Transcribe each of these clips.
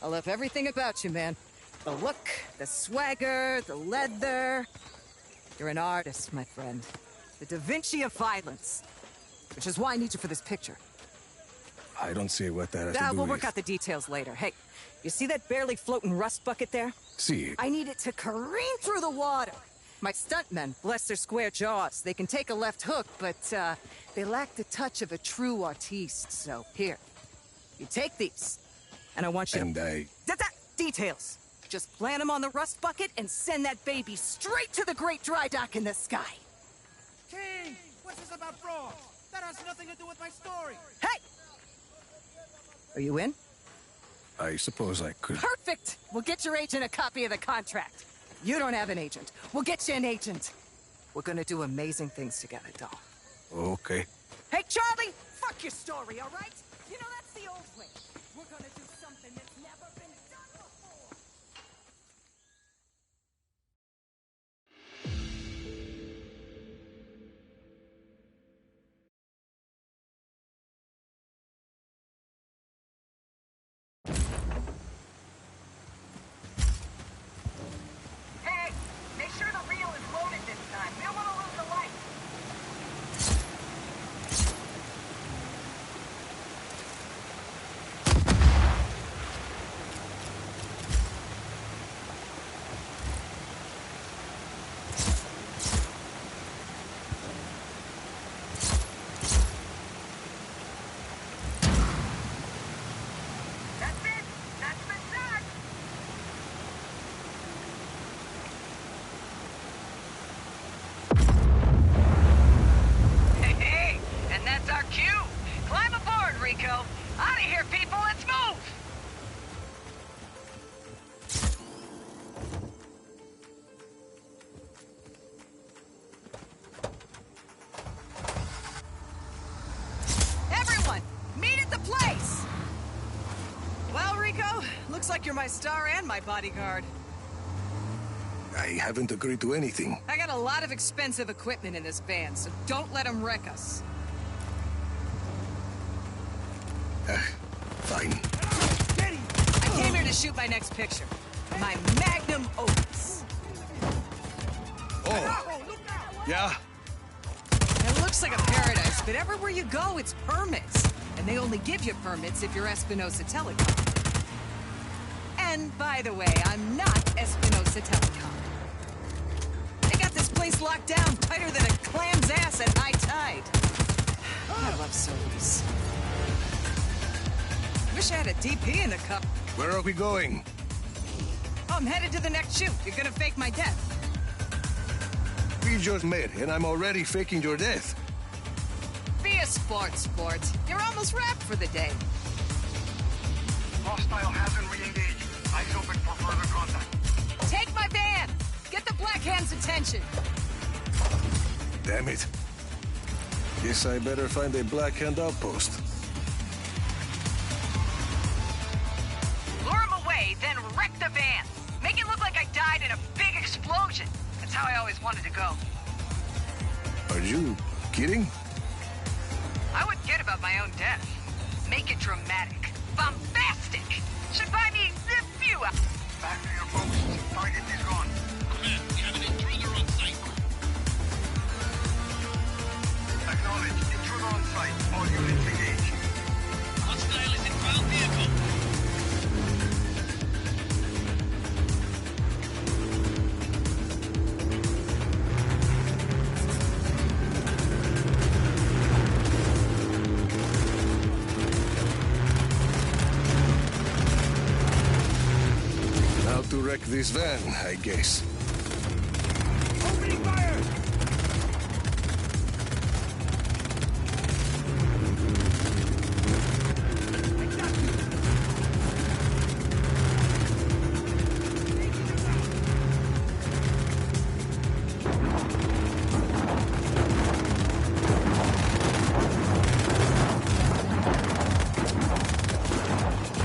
I love everything about you, man. The look, the swagger, the leather. You're an artist, my friend. The Da Vinci of violence. Which is why I need you for this picture. I don't see what that has to do We'll with... work out the details later. Hey, you see that barely floating rust bucket there? See. I need it to careen through the water. My stuntmen, bless their square jaws, they can take a left hook, but they lack the touch of a true artiste. So here, you take these, and I want you And I... Details. Just plant them on the rust bucket and send that baby straight to the great dry dock in the sky. King, what's this about frogs? That has nothing to do with my story. Hey! Are you in? I suppose I could... Perfect! We'll get your agent a copy of the contract. You don't have an agent. We'll get you an agent. We're gonna do amazing things together, doll. Okay. Hey, Charlie! Fuck your story, all right? You know, that's the old way. We're gonna do something that's never been done before. Hey, make sure the reel is loaded this time. We don't want to lose the light. That's it. That's the shot. Hey, and that's our cue. Climb aboard, Rico. Out of here, people. Let's move. Everyone, meet at the place. Well, Rico, looks like you're my star and my bodyguard. I haven't agreed to anything. I got a lot of expensive equipment in this van, so don't let them wreck us. Fine. I came here to shoot my next picture. My magnum opus. Oh! Yeah? It looks like a paradise, but everywhere you go, it's permits. And they only give you permits if you're Espinosa Telecom. And by the way, I'm not Espinosa Telecom. They got this place locked down tighter than a clam's ass at high tide. I love service. Wish I had a DP in the cup. Where are we going? Oh, I'm headed to the next shoot. You're gonna fake my death. We just met, and I'm already faking your death. Be a sport. You're almost wrapped for the day. Hostile hasn't re-engaged. Eyes open for further contact. Take my van! Get the Black Hand's attention! Damn it. Guess I better find a Black Hand outpost. Lure him away, then wreck the van! Make it look like I died in a big explosion! That's how I always wanted to go. Are you kidding? I wouldn't kid about my own death. Make it dramatic. Bombastic! Should buy me a few... Back to your posts. Target is gone. Command, we have an intruder on site. Acknowledge. Intruder on site. All units engage. Hostile is in ground vehicle. How to wreck this van, I guess. Opening fire!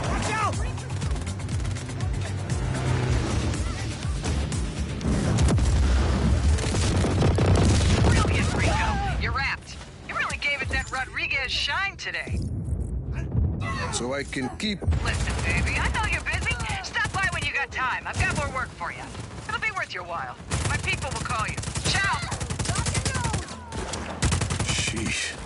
Watch out! Brilliant, Rico! You're wrapped. You really gave it that Rodriguez shine today. So I can keep... Listen, baby, I know you're busy. time. I've got more work for you. It'll be worth your while. My people will call you. Ciao! Sheesh.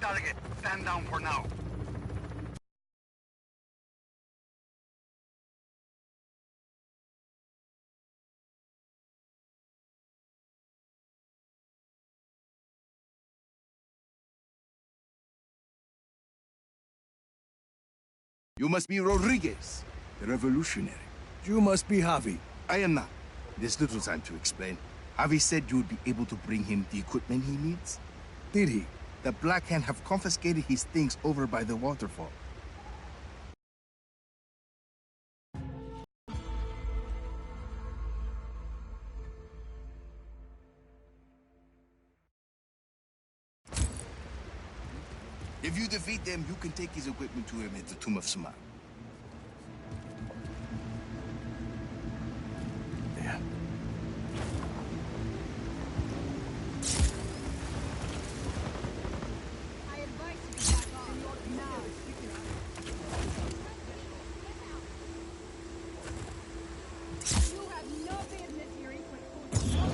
target. Stand down for now. You must be Rodriguez, the revolutionary. You must be Javi. I am not. There's little time to explain. Javi said you would be able to bring him the equipment he needs. Did he? The Black Hand have confiscated his things over by the waterfall. If you defeat them, you can take his equipment to him at the Tomb of Samar. Yeah.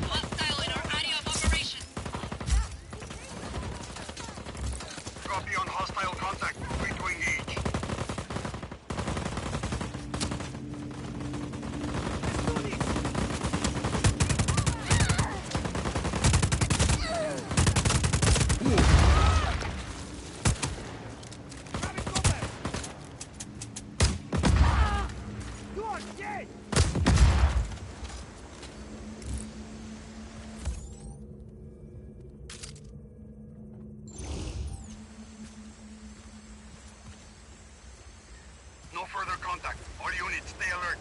Hostile in our area of operation. Copy on hostile contact. Free to engage. You are dead! No further contact. All units, stay alert.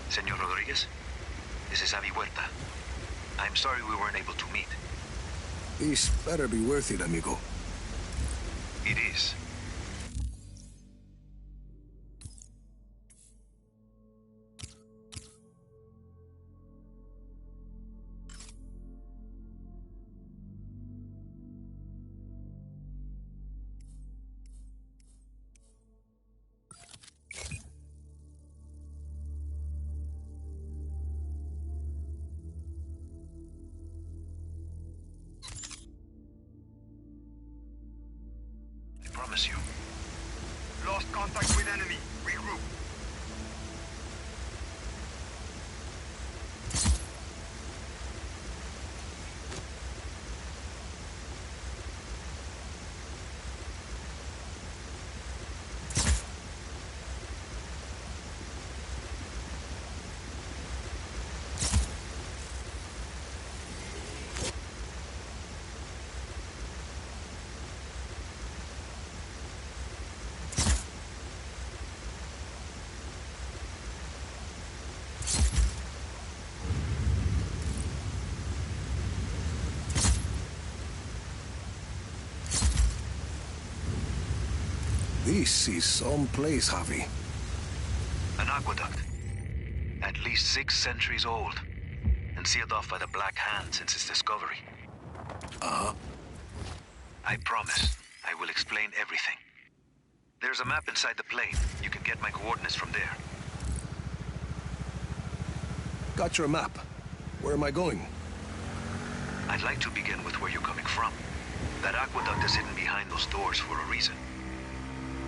Senor Rodriguez, this is Javi Huerta. I'm sorry we weren't able to meet. This better be worth it, amigo. It is. I promise you. Lost contact with enemy. Regroup. This is some place, Javi. An aqueduct. At least 6 centuries old. And sealed off by the Black Hand since its discovery. Uh-huh. I promise. I will explain everything. There's a map inside the plane. You can get my coordinates from there. Got your map. Where am I going? I'd like to begin with where you're coming from. That aqueduct is hidden behind those doors for a reason.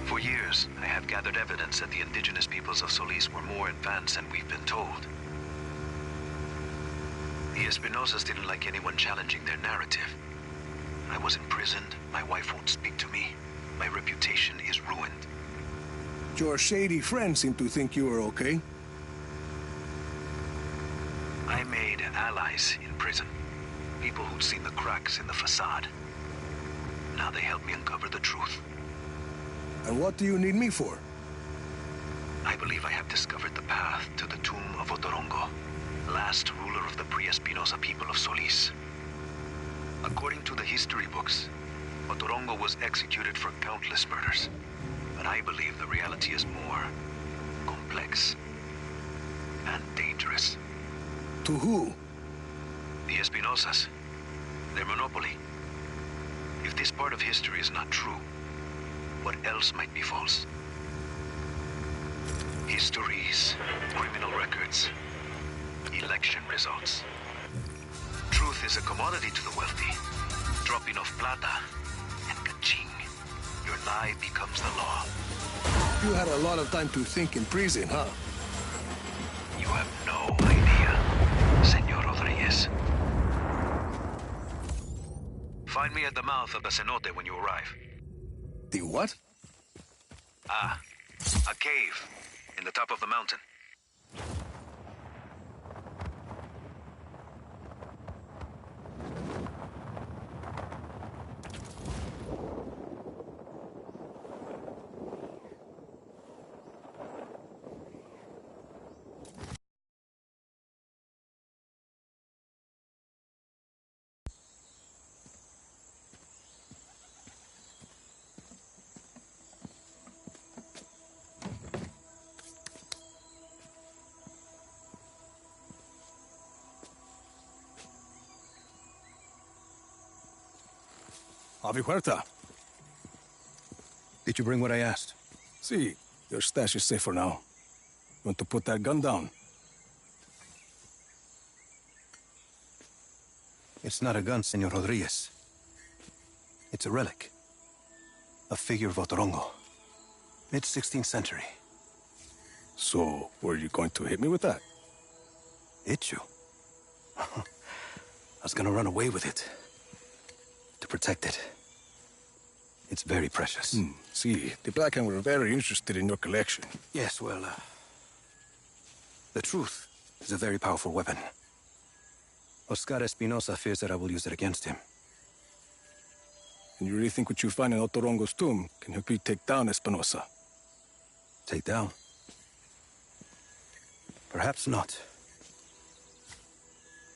For years, I have gathered evidence that the indigenous peoples of Solis were more advanced than we've been told. The Espinosas didn't like anyone challenging their narrative. I was imprisoned, my wife won't speak to me, my reputation is ruined. Your shady friends seem to think you are okay. I made allies in prison. People who'd seen the cracks in the facade. Now they help me uncover the truth. And what do you need me for? I believe I have discovered the path to the tomb of Otorongo. last ruler of the pre-Espinosa people of Solis. According to the history books, Otorongo was executed for countless murders. But I believe the reality is more complex and dangerous. To who? The Espinosas. Their monopoly. If this part of history is not true, what else might be false? Histories, criminal records, election results. Truth is a commodity to the wealthy. Drop enough plata, and ka-ching, your lie becomes the law. You had a lot of time to think in prison, huh? You have no idea, Senor Rodriguez. Find me at the mouth of the cenote when you arrive. The what? Ah, a cave in the top of the mountain. Javi Huerta. Did you bring what I asked? See, your stash is safe for now. Want to put that gun down? It's not a gun, Senor Rodriguez. It's a relic. A figure of Otorongo. Mid-16th century. So, were you going to hit me with that? Hit you? I was gonna run away with it. To protect it. It's very precious. See, the Black Hand were very interested in your collection. Yes, well, the truth is a very powerful weapon. Oscar Espinosa fears that I will use it against him. And you really think what you find in Otorongo's tomb can help you take down Espinosa? Take down? Perhaps not.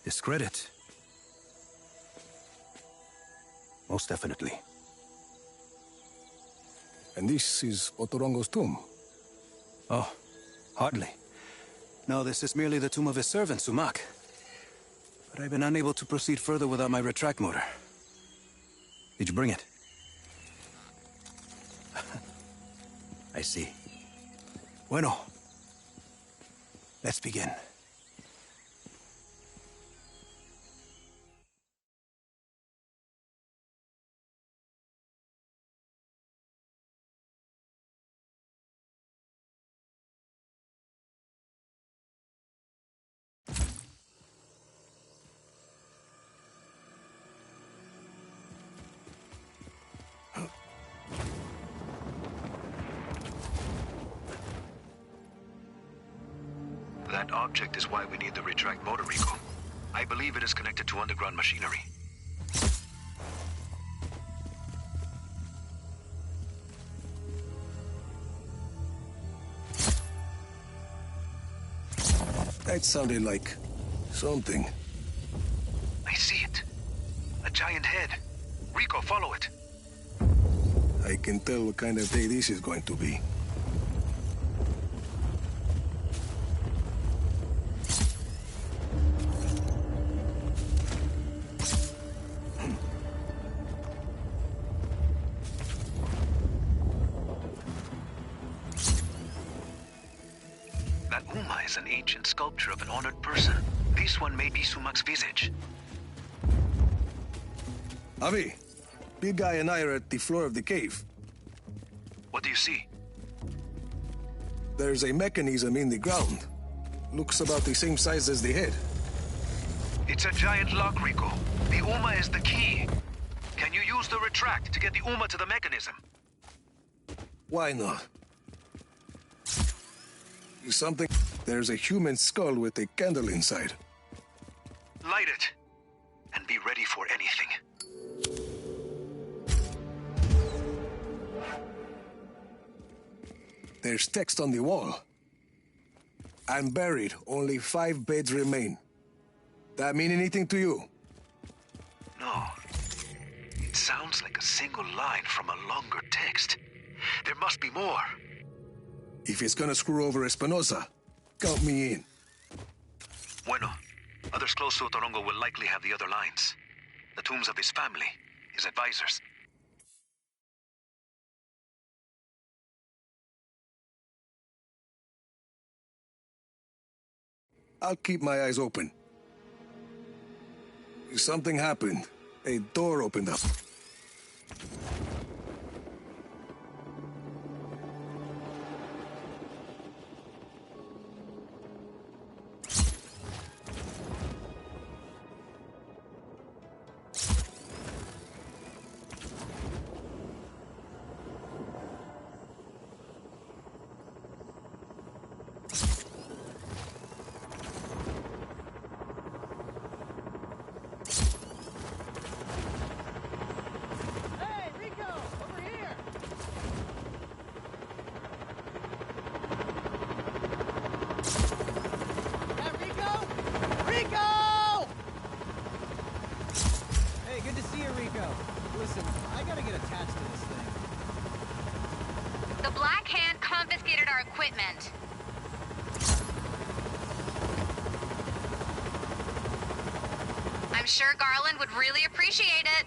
Discredit? Most definitely. And this is Otorongo's tomb? Oh, hardly. No, this is merely the tomb of his servant, Sumac. But I've been unable to proceed further without my retract motor. Did you bring it? I see. Bueno. Let's begin. That object is why we need the retract motor, Rico. I believe it is connected to underground machinery. That sounded like something. I see it. A giant head. Rico, follow it. I can tell what kind of day this is going to be. That Uma is an ancient sculpture of an honored person. This one may be Sumac's visage. Javi, Big Guy and I are at the floor of the cave. What do you see? There's a mechanism in the ground. Looks about the same size as the head. It's a giant lock, Rico. The Uma is the key. Can you use the retract to get the Uma to the mechanism? Why not? Something. There's a human skull with a candle inside. Light it. And be ready for anything. There's text on the wall. I'm buried. Only 5 beds remain. That mean anything to you? No. It sounds like a single line from a longer text. There must be more. If it's gonna screw over Espinosa, count me in. Bueno. Others close to Otorongo will likely have the other lines. The tombs of his family, his advisors. I'll keep my eyes open. Something happened. A door opened up. Listen, I gotta get attached to this thing. The Black Hand confiscated our equipment. I'm sure Garland would really appreciate it.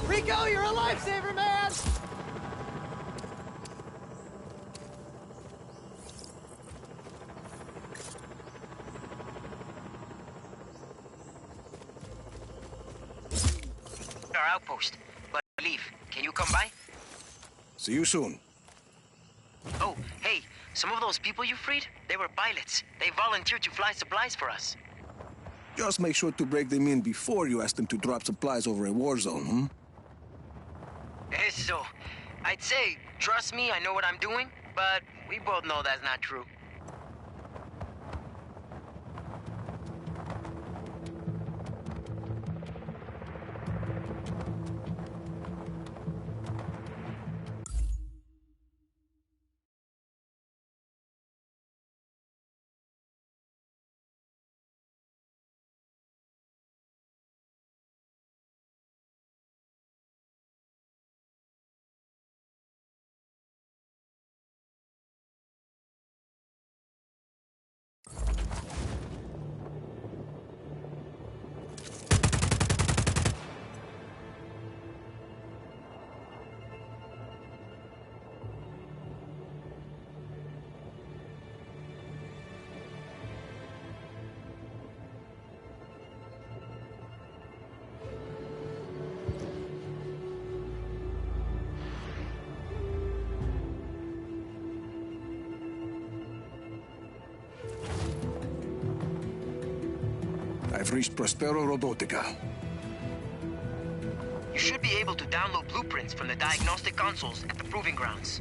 Rico, you're a lifesaver, man! Our outpost, but leave. Can you come by? See you soon. Oh, hey, some of those people you freed, they were pilots. They volunteered to fly supplies for us. Just make sure to break them in before you ask them to drop supplies over a war zone, hmm? So, I'd say, trust me, I know what I'm doing, but we both know that's not true. I've reached Prospero Robotica. You should be able to download blueprints from the diagnostic consoles at the Proving Grounds.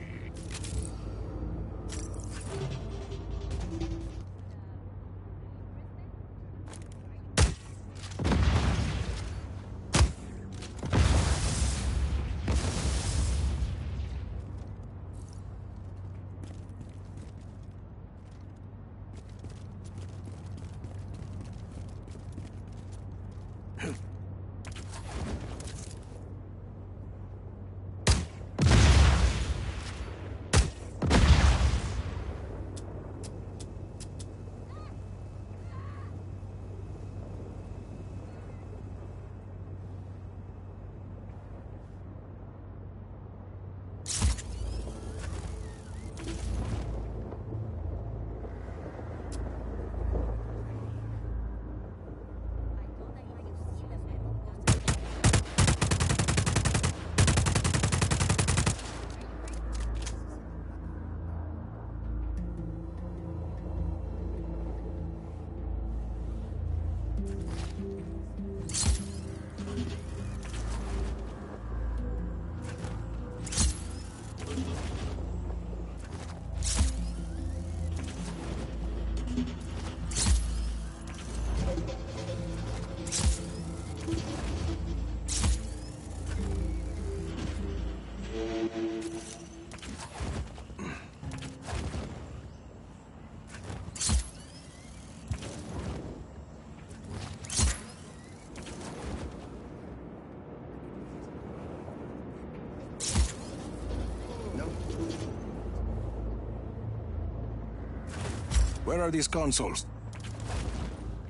Where are these consoles?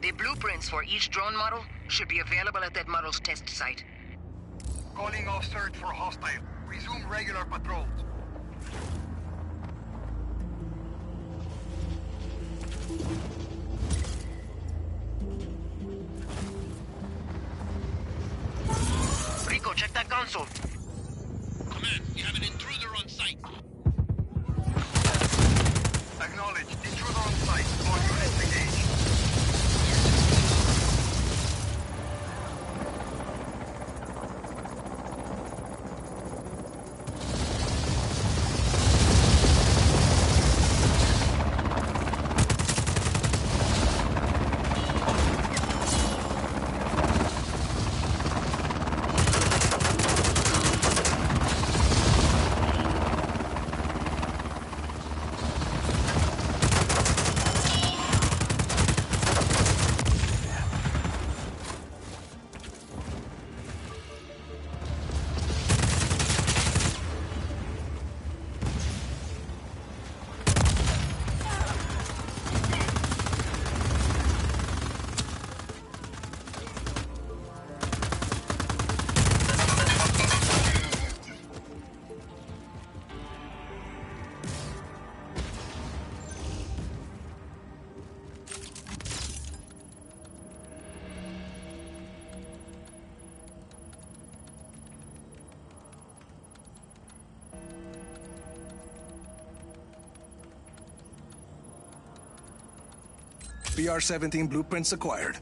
The blueprints for each drone model should be available at that model's test site. Calling off search for hostile. Resume regular patrols. Rico, check that console. Command, we have an intruder on site. Acknowledged. Intruder on site. All units engaged. BR-17 blueprints acquired.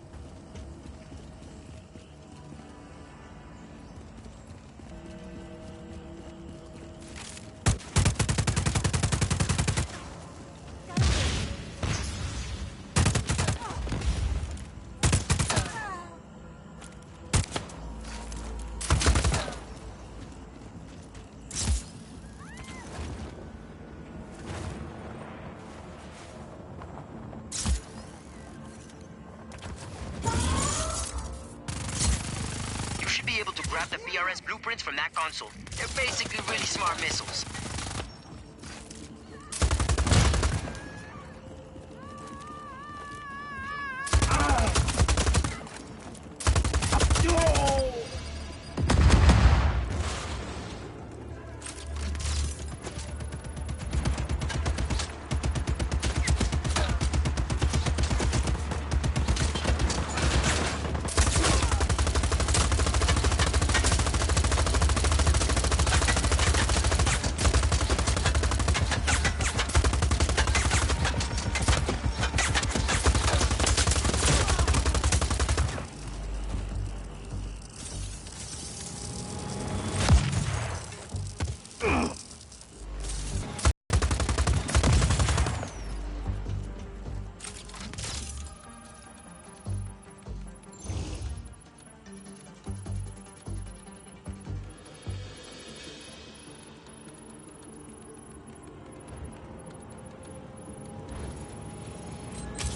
Be able to grab the BRS blueprints from that console. They're basically really smart missiles.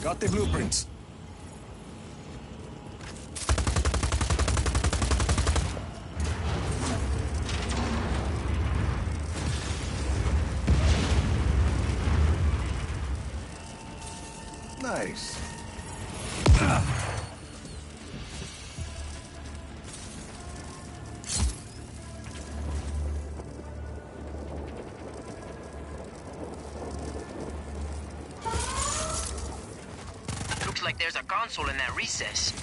Got the blueprints. Nice. Looks like there's a console in that recess.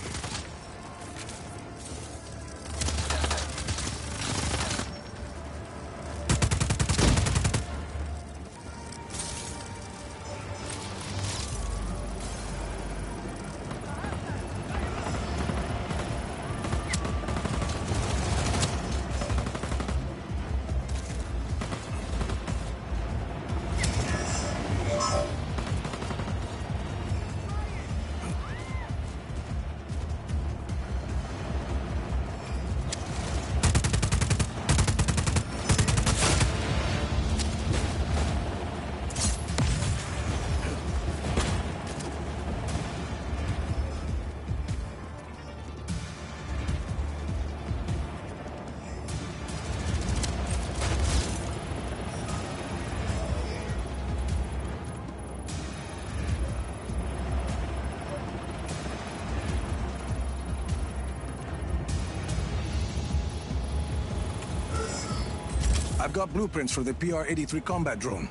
I've got blueprints for the PR-83 combat drone.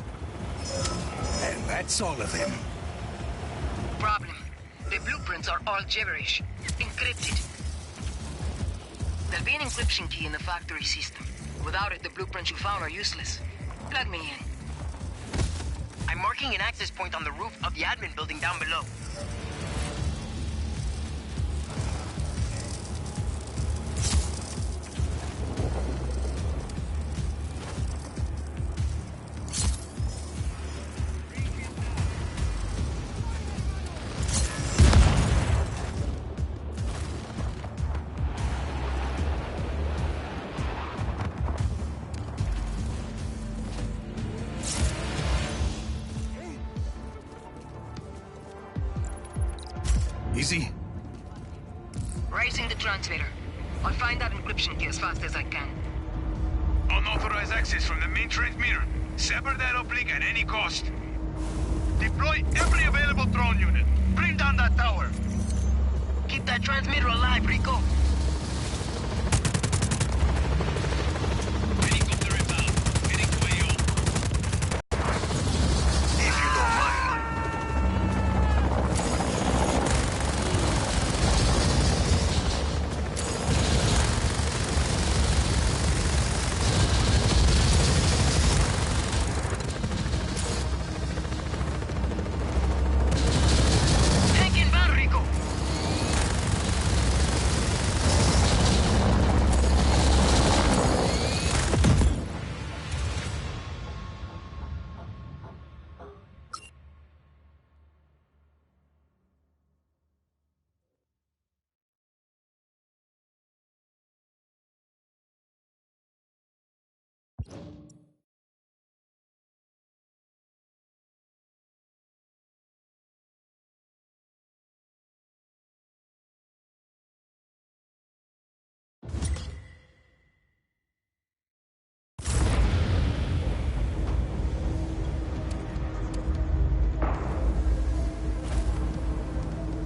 And that's all of them. Problem. The blueprints are all gibberish. Encrypted. There'll be an encryption key in the factory system. Without it, the blueprints you found are useless. Plug me in. I'm marking an access point on the roof of the admin building down below. Easy. Raising the transmitter. I'll find that encryption key as fast as I can. Unauthorized access from the main transmitter. Sever that uplink at any cost. Deploy every available drone unit. Bring down that tower. Keep that transmitter alive, Rico. Helicopter inbound. Heading to AO. If you don't mind. Tank inbound, Rico.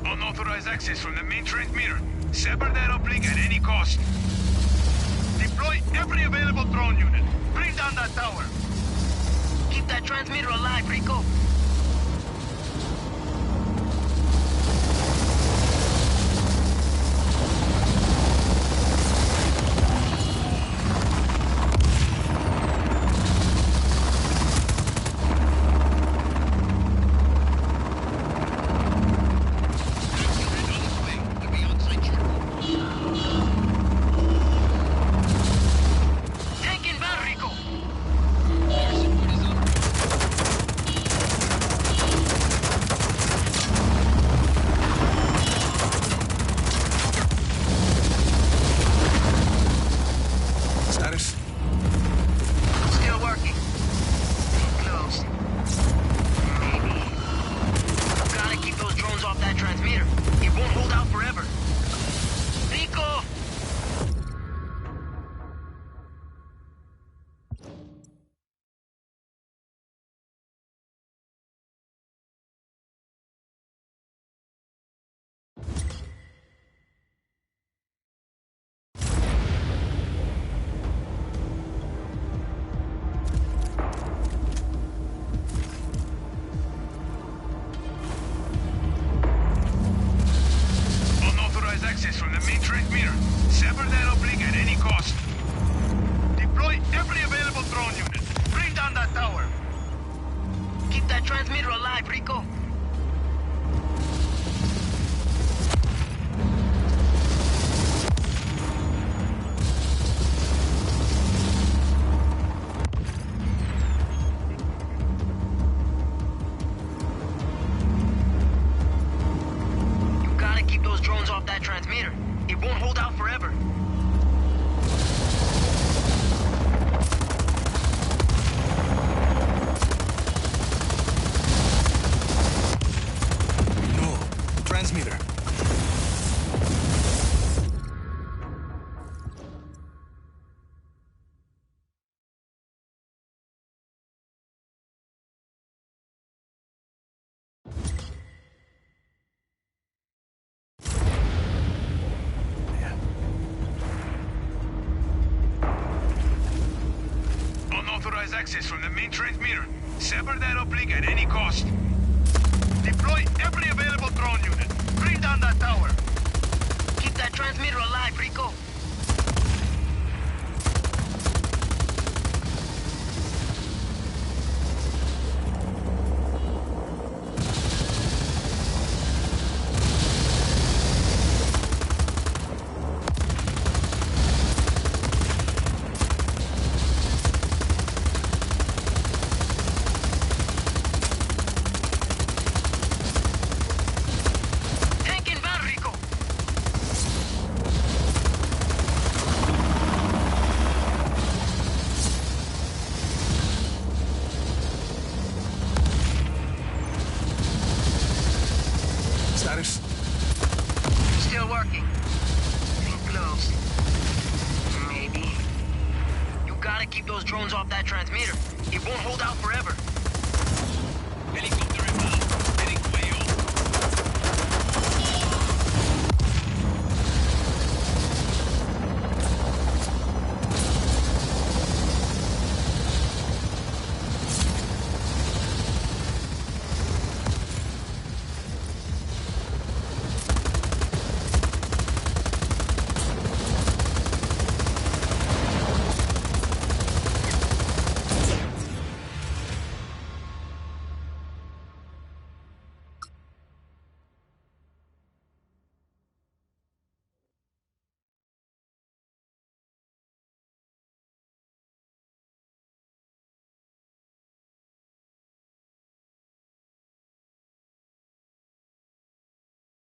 Unauthorized access from the main transmitter. Sever that uplink at any cost. Deploy every available drone unit. Bring down that tower. Keep that transmitter alive, Rico. Tank inbound, Rico. Status? Still working. Close. Maybe. Gotta keep those drones off that transmitter. It won't hold out forever. Rico! Unauthorized access from the main transmitter. Sever that uplink at any cost. Deploy every available drone unit. Bring down that tower. Keep that transmitter alive, Rico. You gotta keep those drones off that transmitter. It won't hold out forever. No. Transmitter. access from the main transmitter. Sever that uplink at any cost. Deploy every available drone unit. Bring down that tower. Keep that transmitter alive, Rico. Status? Still working. Think close. Maybe. You gotta keep those drones off that transmitter. It won't hold out for